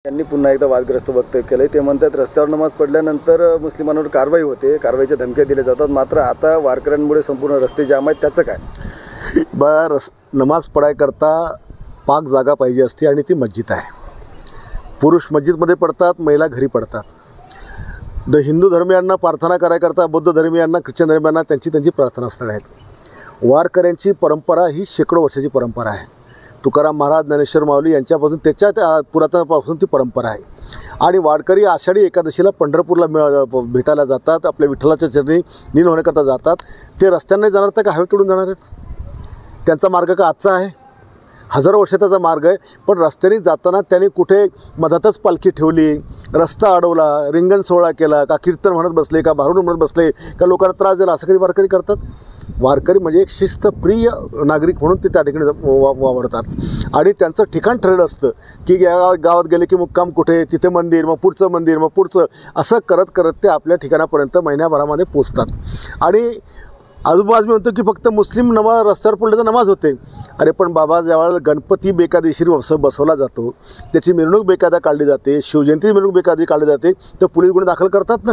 त्यांनी पुन्हा एकदा वादग्रस्त वक्तव्य केले। ते म्हणतात रस्त्यावर नमाज पडल्यानंतर मुस्लिमांवर कारवाई होते, कारवाईच्या धमक्या दिल्या जातात, मात्र आता वारकऱ्यांमुळे संपूर्ण रस्ते जाम आहेत, त्याचं काय? नमाज पडायकरता पाक जागा पाहिजे असते आणि ती मस्जिद आहे। पुरुष मस्जिदमध्ये पडतात, महिला घरी पडतात। हिंदू धर्मियांना प्रार्थना करायकरता, बौद्ध धर्मियांना, ख्रिश्चन धर्मियांना त्यांची प्रार्थनास्थळं आहेत। वारकऱ्यांची परंपरा ही शेकडो वर्षाची परंपरा आहे। तुकाराम महाराज, ज्ञानेश्वर माऊली यांच्यापासून त्याच्या पुरातनापासून ती परंपरा आहे। आणि वारकरी आषाढी एकादशीला पंढरपूरला भेटायला जातात, आपल्या विठ्ठलाच्या चरणी लीन होण्याकरता जातात। ते रस्त्याने जाणार तर का हवे तोडून जाणार आहेत? त्यांचा मार्ग का आजचा आहे? हजारो वर्षाचा मार्ग आहे, पण रस्त्याने जाताना त्यांनी कुठे मधातच पालखी ठेवली, रस्ता अडवला, रिंगण सोहळा केला का, कीर्तन म्हणत बसले का, भारुड म्हणत बसले का, लोकांना त्रास दिला, असं कधी वारकरी करतात? वारकरी म्हणजे एक शिस्तप्रिय नागरिक म्हणून ते त्या ठिकाणी वावरतात आणि त्यांचं ठिकाण ठरलं असतं की गावात गेले की मुक्काम कुठे, तिथे मंदिर, मग पुढचं मंदिर, मग पुढचं, असं करत करत ते आपल्या ठिकाणापर्यंत महिन्याभरामध्ये पोचतात। आणि आजूबाजू मी म्हणतो की फक्त मुस्लिम नमाज रस्त्यावर पडले तर नमाज होते। अरे पण बाबा, ज्यावेळेला गणपती बेकायदेशीर बसवला जातो, त्याची मिरवणूक बेकायदा काढली जाते, शिवजयंती मिरवणूक बेकायदा काढली जाते, तर पोलीस गुन्हे दाखल करतात ना।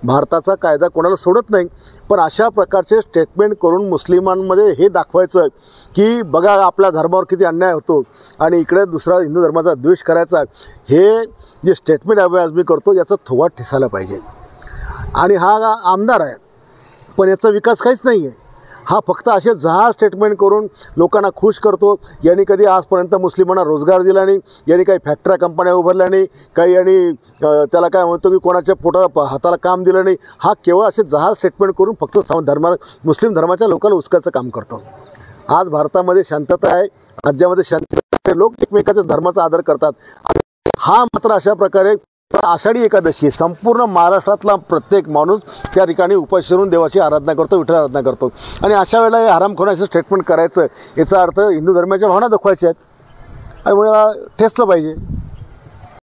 भारताचा कायदा कोणाला सोडत नाही, पण अशा प्रकारचे स्टेटमेंट करून मुस्लिमांमध्ये हे दाखवायचं की बघा आपल्या धर्मावर किती अन्याय होतो आणि इकडे दुसरा हिंदू धर्माचा द्वेष करायचा, हे जे स्टेटमेंट आज मी करतो याचा थोवा ठिसायला पाहिजे। आणि हा आमदार आहे, पण याचा विकास काहीच नाही आहे। हा फक्त असे जहाज स्टेटमेंट करून लोकांना खुश करतो। यांनी कधी आजपर्यंत मुस्लिमांना रोजगार दिला नाही, यांनी काही फॅक्टऱ्या कंपन्या उभारल्या नाही, काही यांनी त्याला काय म्हणतो की कोणाच्या पोटाला हाताला काम दिलं नाही। हा केवळ असे जहाज स्टेटमेंट करून फक्त मुस्लिम धर्माच्या लोकांना उचकायचं काम करतो। आज भारतामध्ये शांतता आहे, राज्यामध्ये शांतता आहे, लोक एकमेकाच्या धर्माचा आदर करतात। हा मात्र अशा प्रकारे आषाढी एकादशी संपूर्ण महाराष्ट्रातला प्रत्येक माणूस त्या ठिकाणी उपास करून देवाची आराधना करतो, विठ्ठल आराधना करतो। आणि अशा वेळेला हे हरामखोराचं स्टेटमेंट करायचं, याचा अर्थ हिंदू धर्माच्या भावना दाखवायच्या आहेत आणि ठेचलं पाहिजे।